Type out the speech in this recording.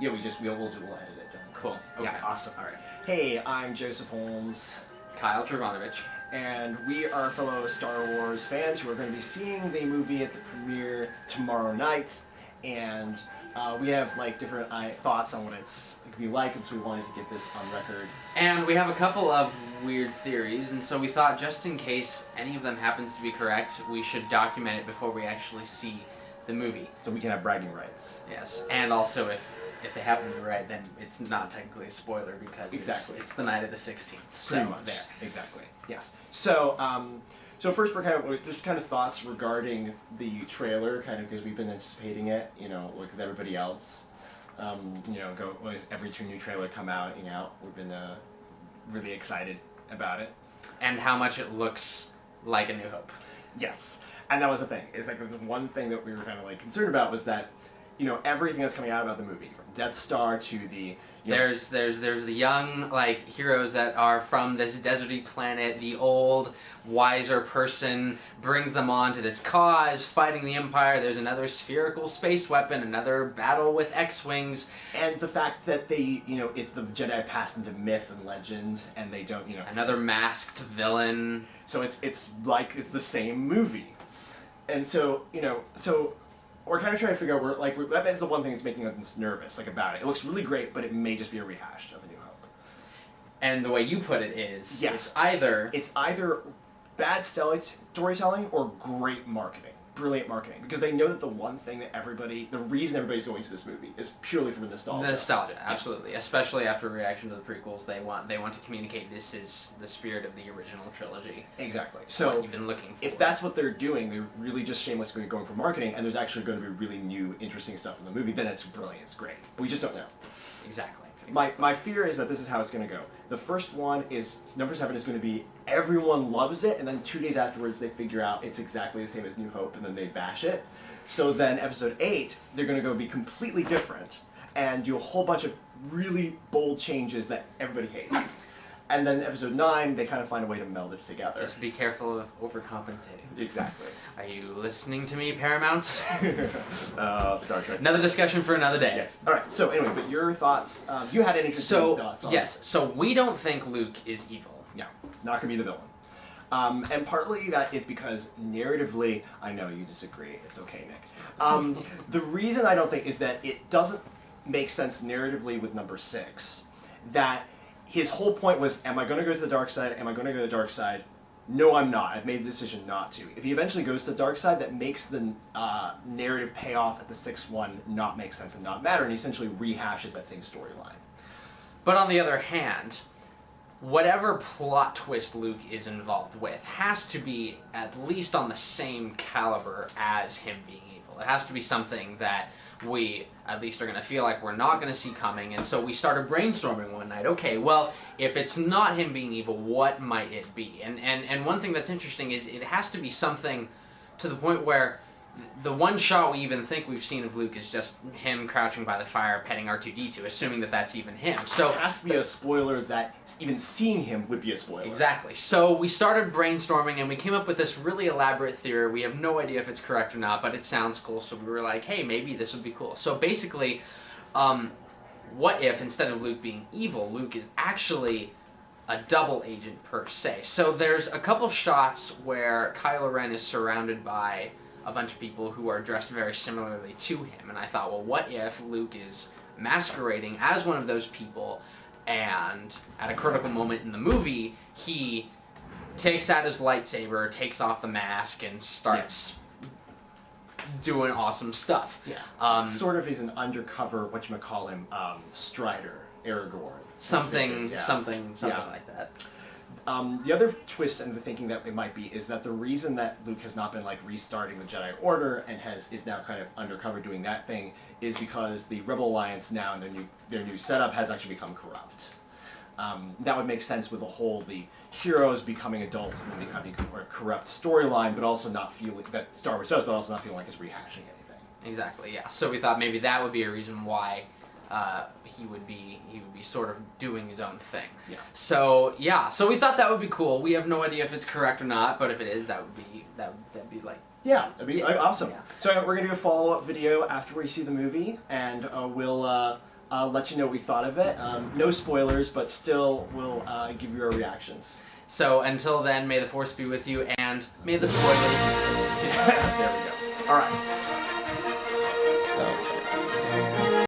Yeah, we'll edit it. Cool. Okay. Yeah, awesome. All right. Hey, I'm Joseph Holmes. Kyle Travanovich. And we are fellow Star Wars fans who are going to be seeing the movie at the premiere tomorrow night. And we have like different thoughts on what it's going to be like, and so we wanted to get this on record. And we have a couple of weird theories, and so we thought just in case any of them happens to be correct, we should document it before we actually see the movie. So we can have bragging rights. Yes, and also if they happen to be right, then it's not technically a spoiler because it's the night of the 16th. Pretty much. There. Exactly. Yes. So, so first we're just thoughts regarding the trailer, because we've been anticipating it, like with everybody else. Every new trailer come out, we've been really excited about it. And how much it looks like A New Hope. Yes. And that was the thing. It's like the one thing that we were concerned about was that, everything that's coming out about the movie, from Death Star to the... There's the young, heroes that are from this deserty planet. The old, wiser person brings them on to this cause, fighting the Empire. There's another spherical space weapon, another battle with X-Wings. And the fact that they, it's the Jedi passed into myth and legend, and they don't, Another masked villain. So it's the same movie. And so, we're trying to figure out that is the one thing that's making us nervous, about it. It looks really great, but it may just be a rehash of A New Hope. And the way you put it is, yes, it's either bad storytelling or great marketing, brilliant marketing, because they know that the reason everybody's going to this movie is purely for nostalgia. Nostalgia, absolutely. Yeah. Especially after reaction to the prequels, they want to communicate this is the spirit of the original trilogy. Exactly. So what you've been looking for. If that's what they're doing, they're really just shamelessly going for marketing, and there's actually going to be really new, interesting stuff in the movie. Then it's brilliant. It's great. But we just don't know. Exactly. My fear is that this is how it's going to go. The first one is, number 7 is going to be everyone loves it, and then 2 days afterwards they figure out it's exactly the same as New Hope, and then they bash it. So then Episode 8, they're going to go be completely different, and do a whole bunch of really bold changes that everybody hates. And then Episode 9, they find a way to meld it together. Just be careful of overcompensating. Exactly. Are you listening to me, Paramount? Star Trek. Another discussion for another day. Yes. All right. So anyway, but your thoughts? You had an interesting thoughts on yes. So we don't think Luke is evil. No, not gonna be the villain. And partly that is because narratively, I know you disagree. It's okay, Nick. The reason I don't think is that it doesn't make sense narratively with number 6. That his whole point was, am I going to go to the dark side? Am I going to go to the dark side? No, I'm not. I've made the decision not to. If he eventually goes to the dark side, that makes the narrative payoff at the 6th one not make sense and not matter, and essentially rehashes that same storyline. But on the other hand, whatever plot twist Luke is involved with has to be at least on the same caliber as him being evil. It has to be something that we at least are going to feel like we're not going to see coming, and so we started brainstorming one night. Okay, well, if it's not him being evil, what might it be? And one thing that's interesting is it has to be something to the point where the one shot we even think we've seen of Luke is just him crouching by the fire petting R2-D2, assuming that that's even him. So it has to be a spoiler that even seeing him would be a spoiler. Exactly. So we started brainstorming and we came up with this really elaborate theory. We have no idea if it's correct or not, but it sounds cool, so we were like, hey, maybe this would be cool. So basically, what if instead of Luke being evil, Luke is actually a double agent per se? So there's a couple shots where Kylo Ren is surrounded by a bunch of people who are dressed very similarly to him, and I thought, well, what if Luke is masquerading as one of those people, and at a critical moment in the movie, he takes out his lightsaber, takes off the mask, and starts doing awesome stuff. Yeah. Sort of he's an undercover, Strider, Aragorn. Something like that. The other twist in the thinking that it might be is that the reason that Luke has not been restarting the Jedi Order and is now undercover doing that thing is because the Rebel Alliance now and their new setup has actually become corrupt. That would make sense with the heroes becoming adults and then becoming a corrupt storyline, but also not feeling that Star Wars does, but also not feeling like it's rehashing anything. Exactly. Yeah. So we thought maybe that would be a reason why he would be sort of doing his own thing. Yeah. So we thought that would be cool. We have no idea if it's correct or not, but if it is, that'd be that'd be awesome. Yeah. So we're gonna do a follow-up video after we see the movie, and we'll let you know what we thought of it. No spoilers, but still we'll give you our reactions. So until then, may the Force be with you, and may the spoilers. There we go. All right. Oh.